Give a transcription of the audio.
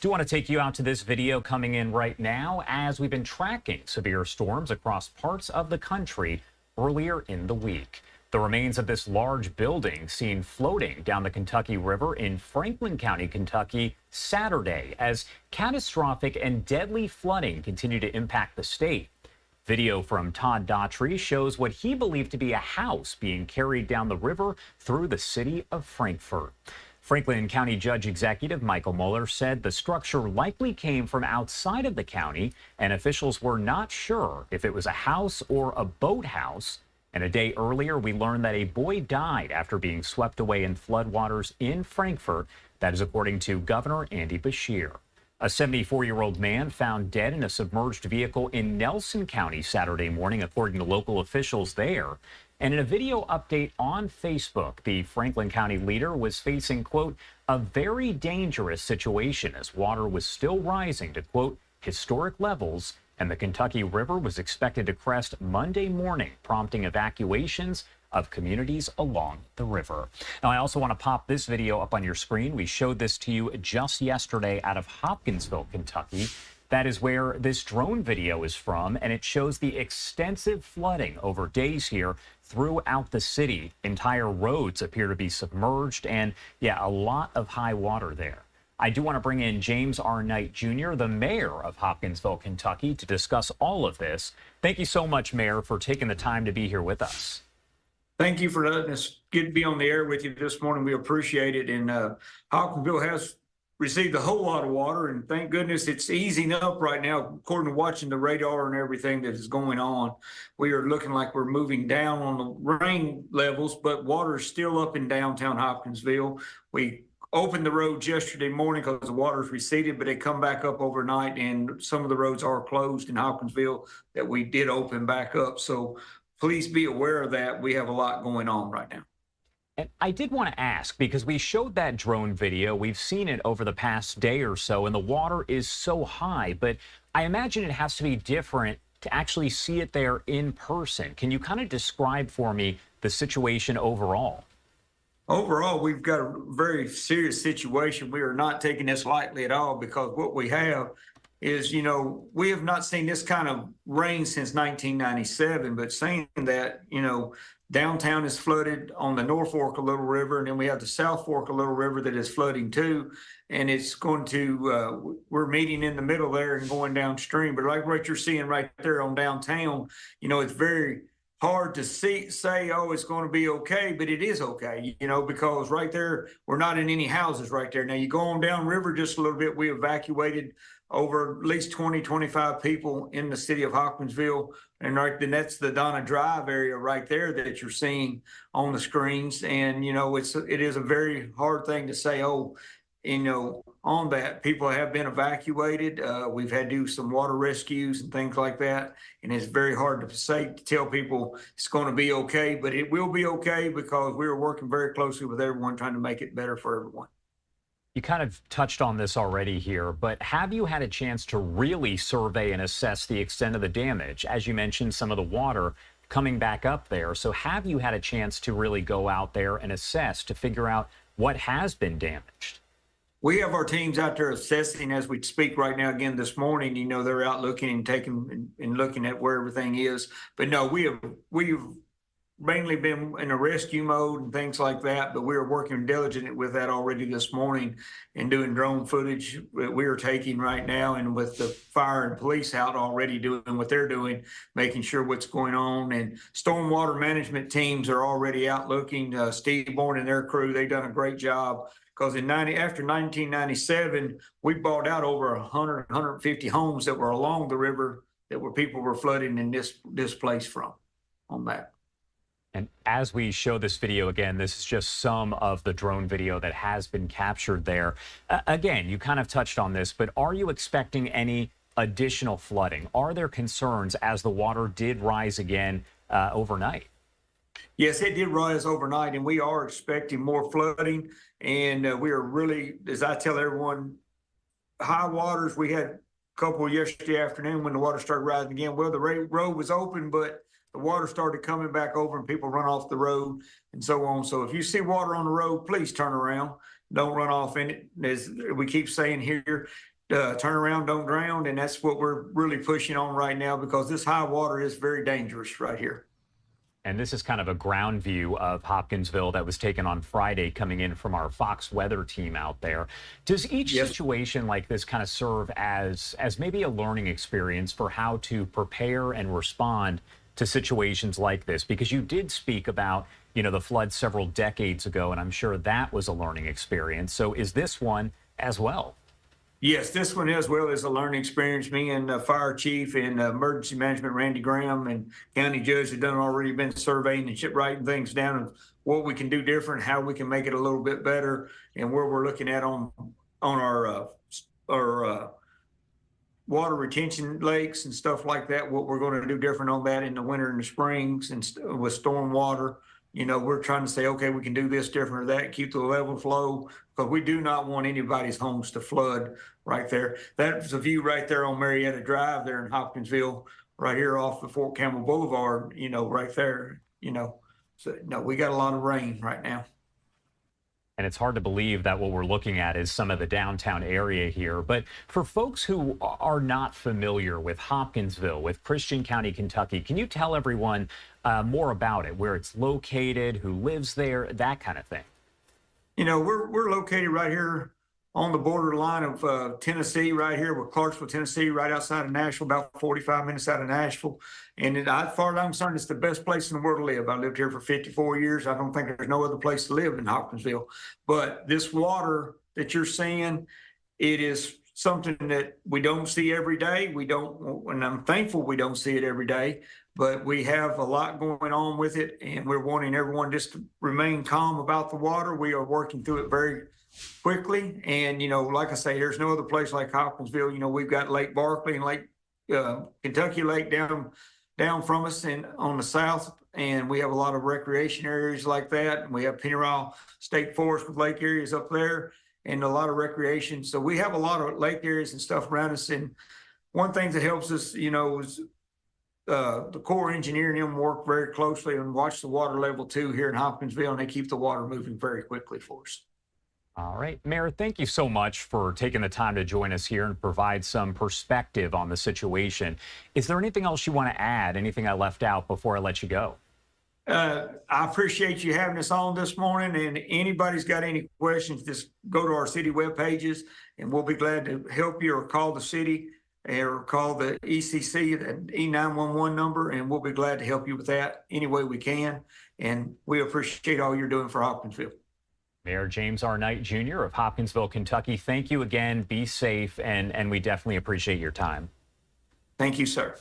Do want to take you out to this video coming in right now as we've been tracking severe storms across parts of the country earlier in the week. The remains of this large building seen floating down the Kentucky River in Franklin County, Kentucky, Saturday as catastrophic and deadly flooding continue to impact the state. Video from Todd Daughtry shows what he believed to be a house being carried down the river through the city of Frankfort. Franklin County Judge Executive Michael Mueller said the structure likely came from outside of the county, and officials were not sure if it was a house or a boathouse. And a day earlier, we learned that a boy died after being swept away in floodwaters in Frankfort. That is according to Governor Andy Beshear. A 74-year-old man found dead in a submerged vehicle in Nelson County Saturday morning, according to local officials there. And in a video update on Facebook, the Franklin County leader was facing, quote, a very dangerous situation as water was still rising to, quote, historic levels, and the Kentucky River was expected to crest Monday morning, prompting evacuations of communities along the river. Now, I also want to pop this video up on your screen. We showed this to you just yesterday out of Hopkinsville, Kentucky. That is where this drone video is from, and it shows the extensive flooding over days here throughout the city. Entire roads appear to be submerged, and yeah, a lot of high water there. I do want to bring in James R. Knight Jr., the mayor of Hopkinsville, Kentucky, to discuss all of this. Thank you so much, Mayor, for taking the time to be here with us. Thank you for letting us be on the air with you this morning. We appreciate it. And Hopkinsville has received a whole lot of water, and thank goodness it's easing up right now. According to watching the radar and everything that is going on, we are looking like we're moving down on the rain levels, but water is still up in downtown Hopkinsville. We opened the roads yesterday morning because the water's receded, but they come back up overnight, and some of the roads are closed in Hopkinsville that we did open back up. So please be aware of that. We have a lot going on right now. And I did want to ask, because we showed that drone video, we've seen it over the past day or so, and the water is so high, but I imagine it has to be different to actually see it there in person. Can you kind of describe for me the situation overall? Overall, we've got a very serious situation. We are not taking this lightly at all, because what we have is, we have not seen this kind of rain since 1997, but saying that, downtown is flooded on the North Fork of Little River, and then we have the South Fork of Little River that is flooding too. And it's going to, we're meeting in the middle there and going downstream. But like what you're seeing right there on downtown, it's very hard to say, oh, it's going to be okay, but it is okay, because right there, we're not in any houses right there. Now, you go on downriver just a little bit, we evacuated over at least 20, 25 people in the city of Hopkinsville. And right then, that's the Donna Drive area right there that you're seeing on the screens. And, it is a very hard thing to say, oh, on that. People have been evacuated. We've had to do some water rescues and things like that. And it's very hard to tell people it's going to be okay, but it will be okay, because we are working very closely with everyone, trying to make it better for everyone. You kind of touched on this already here, but have you had a chance to really survey and assess the extent of the damage? As you mentioned, some of the water coming back up there. So have you had a chance to really go out there and assess to figure out what has been damaged? We have our teams out there assessing as we speak right now. Again, this morning, they're out looking and taking and looking at where everything is. But no, we've mainly been in a rescue mode and things like that, but we are working diligently with that already this morning and doing drone footage that we are taking right now, and with the fire and police out already doing what they're doing, making sure what's going on. And stormwater management teams are already out looking. Steve Bourne and their crew, they've done a great job, because after 1997, we bought out over 100, 150 homes that were along the river that people were flooding and displaced from on that. And as we show this video again, this is just some of the drone video that has been captured there. Again, you kind of touched on this, but are you expecting any additional flooding? Are there concerns as the water did rise again overnight? Yes, it did rise overnight, and we are expecting more flooding. And we are really, as I tell everyone, high waters. We had a couple yesterday afternoon when the water started rising again. Well, the road was open, but the water started coming back over and people run off the road and so on. So if you see water on the road, please turn around. don't run off in it. As we keep saying here, turn around, don't drown. And that's what we're really pushing on right now, because this high water is very dangerous right here. And this is kind of a ground view of Hopkinsville that was taken on Friday, coming in from our Fox weather team out there. Does each Yes. situation like this kind of serve as maybe a learning experience for how to prepare and respond to situations like this? Because you did speak about, the flood several decades ago, and I'm sure that was a learning experience. So is this one as well? Yes, this one as well is a learning experience. Me and Fire Chief and Emergency Management Randy Graham and County Judge have already been surveying and writing things down of what we can do different, how we can make it a little bit better, and where we're looking at on our water retention lakes and stuff like that. What we're going to do different on that in the winter and the springs and with storm water. We're trying to say, okay, we can do this different or that, keep the level flow, because we do not want anybody's homes to flood right there. That's a view right there on Marietta Drive there in Hopkinsville, right here off the Fort Campbell Boulevard, right there, So, no, we got a lot of rain right now. And it's hard to believe that what we're looking at is some of the downtown area here. But for folks who are not familiar with Hopkinsville, with Christian County, Kentucky, can you tell everyone more about it, where it's located, who lives there, that kind of thing? We're located right here on the borderline of Tennessee, right here with Clarksville, Tennessee, right outside of Nashville, about 45 minutes out of Nashville. And as far as I'm concerned, it's the best place in the world to live. I lived here for 54 years. I don't think there's no other place to live in Hopkinsville. But this water that you're seeing, it is something that we don't see every day. And I'm thankful we don't see it every day, but we have a lot going on with it, and we're wanting everyone just to remain calm about the water. We are working through it very quickly. And, like I say, there's no other place like Hopkinsville. We've got Lake Barkley and Lake Kentucky Lake down from us and on the south. And we have a lot of recreation areas like that. And we have Pennyroyal State Forest with lake areas up there and a lot of recreation. So we have a lot of lake areas and stuff around us. And one thing that helps us, is the Corps engineer and them work very closely and watch the water level too here in Hopkinsville, and they keep the water moving very quickly for us. All right, Mayor, thank you so much for taking the time to join us here and provide some perspective on the situation. Is there anything else you want to add, anything I left out before I let you go? I appreciate you having us on this morning, and anybody's got any questions, just go to our city web pages and we'll be glad to help you, or call the city or call the ECC, the E911 number, and we'll be glad to help you with that any way we can. And we appreciate all you're doing for Hopkinsville. Mayor James R. Knight Jr. of Hopkinsville, Kentucky, thank you again. Be safe, and we definitely appreciate your time. Thank you, sir.